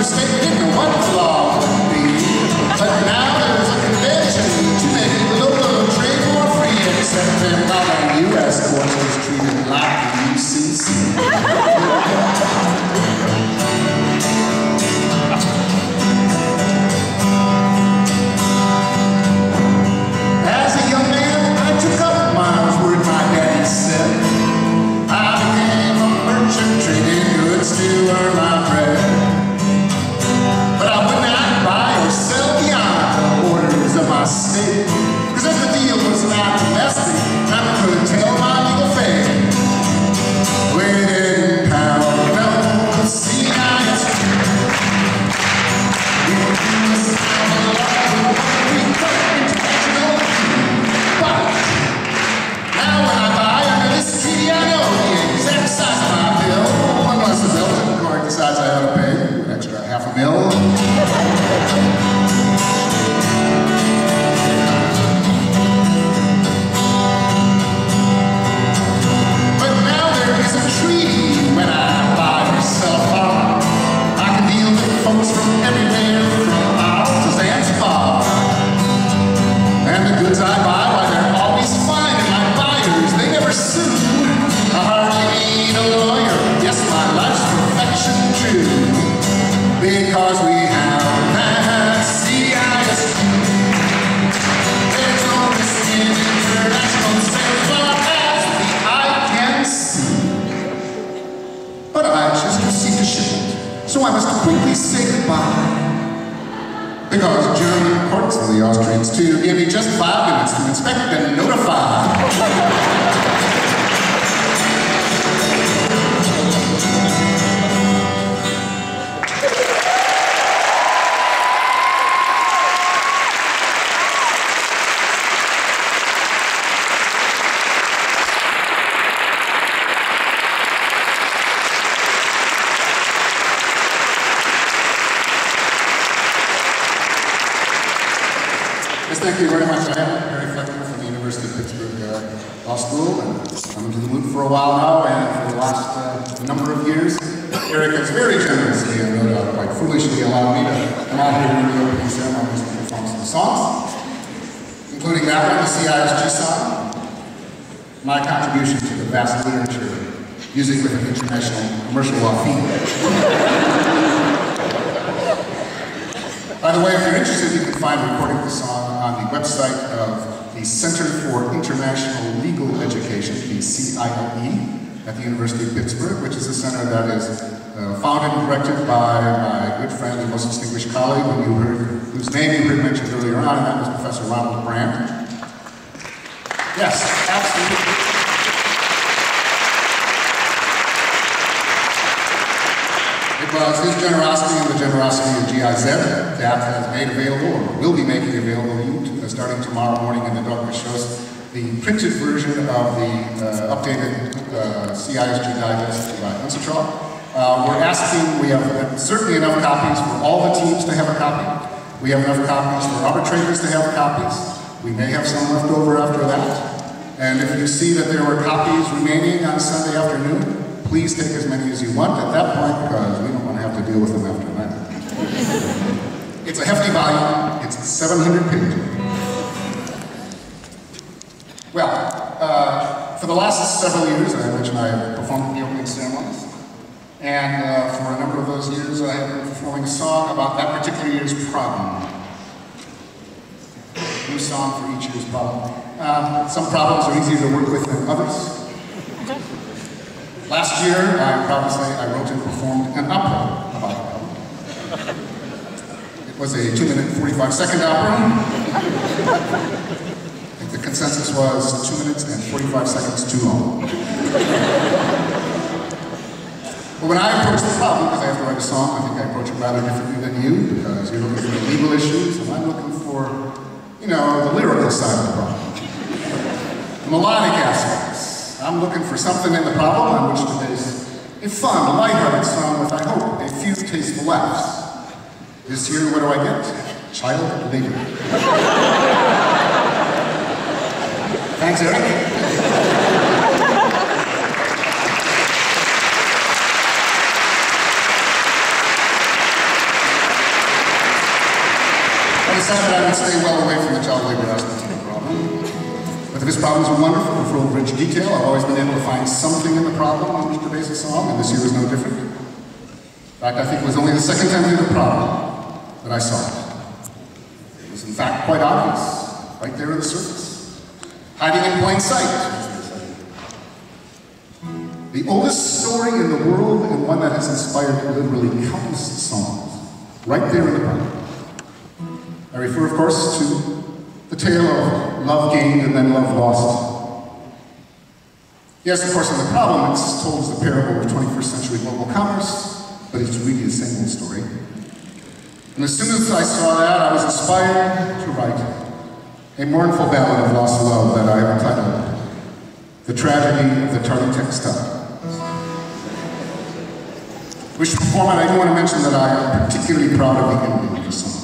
state, we didn't know what the law would be. But now there's a convention to make the local trade more free, except that now the U.S. courts is treated like the UCC. As a young man, I took up Miles' word my daddy said. I became a merchant trading goods to earn my bread. But I would not buy or sell beyond the borders of my state. Cause if the deal was not domestic, I could tell my legal fate. We didn't have no CISG. We didn't sound a lot of what we cut international. But now when I buy under this treaty, I know the exact size of my bill. Unless the bill isn't quite the size I ought to pay, an extra $500,000. Because we have that CISG. There's no risk in international sales far as the eye can see. But I just received a shipment, so I must quickly say goodbye. Because German courts and the Austrians too give me just 5 minutes to inspect and notify. Thank you very much. I am Harry Fleckner from the University of Pittsburgh Law School, and I'm to the loop for a while now, and for the last number of years, Eric has very generously and no doubt quite foolishly allowed me to come out here and do the opening ceremonies and perform some songs, including that one, the CISG song, my contribution to the vast literature, music with an international commercial law theme. By the way, if you're interested, you can find a recording of the song on the website of the Center for International Legal Education, the CILE, at the University of Pittsburgh, which is a center that is founded and directed by my good friend and most distinguished colleague, whose name you heard mentioned earlier on, and that was Professor Ronald Brandt. Yes, absolutely. It was his generosity and the generosity of GIZ that has made available, or will be making available to you, starting tomorrow morning in the Dogma shows, the printed version of the updated CISG Digest by Unsitraw. We're asking, we have certainly enough copies for all the teams to have a copy. We have enough copies for arbitrators to have copies. We may have some left over after that. And if you see that there were copies remaining on Sunday afternoon, please take as many as you want at that point, because we don't want to have to deal with them after that. It's a hefty volume. It's 700 pages. Well, for the last several years, I mentioned I performed the opening ceremonies. And for a number of those years, I have been performing a song about that particular year's problem. New song for each year's problem. Some problems are easier to work with than others. Last year, I'm proud to say, I wrote and performed an opera about the problem. It was a 2-minute, 45-second opera. I think the consensus was 2 minutes and 45 seconds too long. But when I approach the problem, because I have to write a song, I think I approach it rather differently than you, because you're looking for the legal issues, and I'm looking for, you know, the lyrical side of the problem. The melodic aspects. I'm looking for something in the problem on which to base a fun, lighthearted song with, I hope, a few tasteful laughs. This year, what do I get? Child labor. Thanks, Eric. decided I would stay well away from the child labor aspect of the problem. But his problems were wonderful and full of rich detail. I've always been able to find something in the problem on which to base a song, and this year was no different. In fact, I think it was only the second time through the problem that I saw it. It was in fact quite obvious, right there on the surface, hiding in plain sight. The oldest story in the world, and one that has inspired literally countless songs, right there in the problem. I refer, of course, to the tale of love gained and then love lost. Yes, of course, in the problem, it's told as the parable of 21st century global commerce, but it's really the same old story. And as soon as I saw that, I was inspired to write a mournful ballad of lost love that I have entitled The Tragedy of the Tardy Textile. Which perform it, I do want to mention that I am particularly proud of the ending of the song.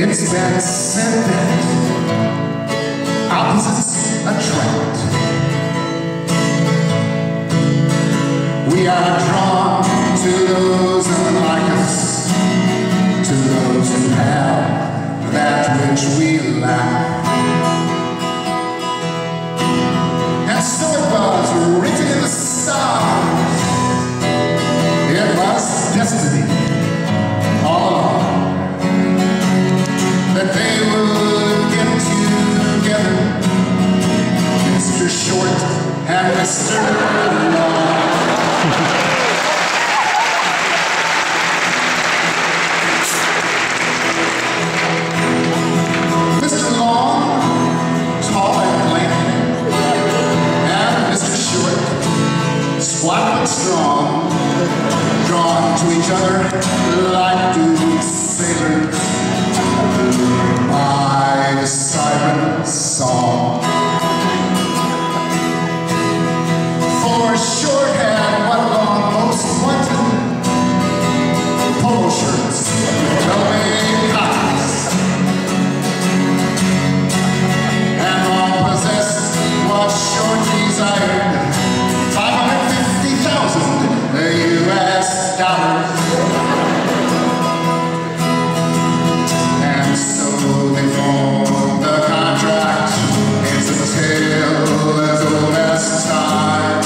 It's been said that opposites attract. We are drawn to those unlike us, to those who have that which we lack. And so it was written in the stars. It was destiny all along, that they would get together, Mr. Short and Mr. Long. Mr. Long, tall and lanky, and Mr. Short, squat but strong, drawn to each other like two sailors by the siren song. For Short had what Long most wanted, polo shirts, well-made cottons, and Long possessed what Short desired, 550,000 US dollars. They formed the contract. It's a tale as old as time,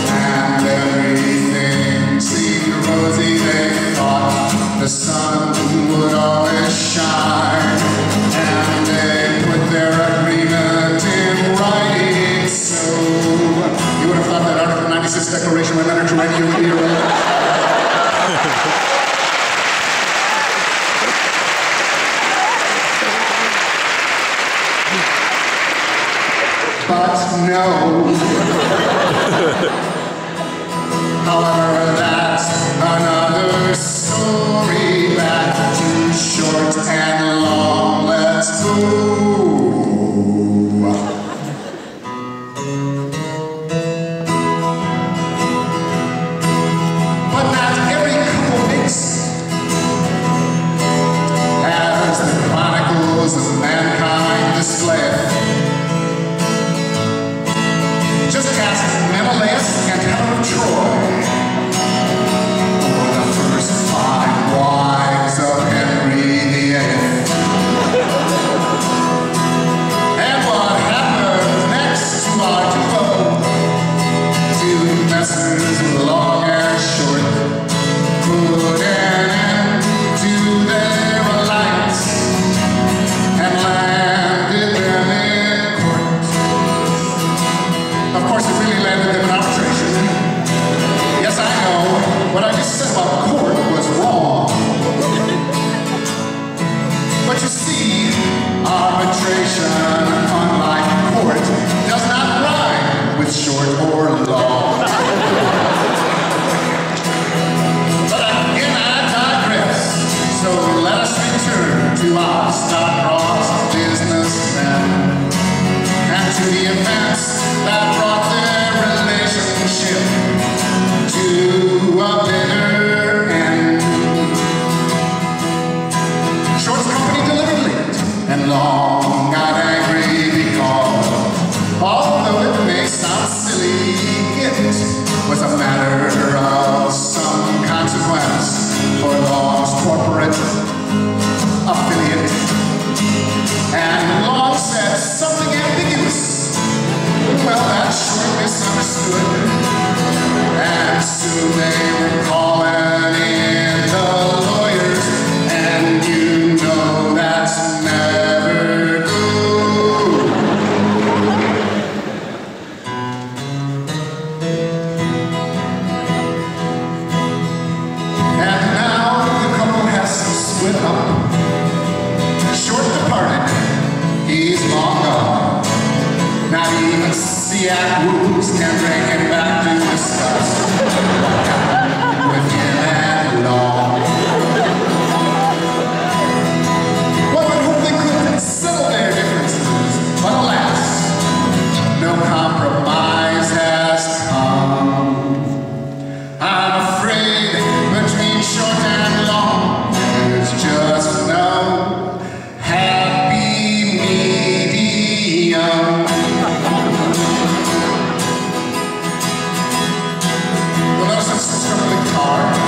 and everything seemed rosy. They thought the sun would always shine, and they put their agreement in writing. So you would have thought that Article 96 Declaration went under to write you would be right. But no. However, that's another story. Back to Short and Long, let's go. But not every couple makes as the chronicles of mankind display. Just ask Menelaus and Helen of Troy, or the first 5 wives of Henry VIII. And what happened next to our duo? 2 messers long and short put an end to their alliance and landed them in court. Of course, it really landed them in arbitration. even SEAC rules can bring him back to discuss what happened with him and Law. One would hope they could settle their differences, but alas, no compromise has come. I'm afraid between short and long, there's just no happy medium. The lessons struck the car.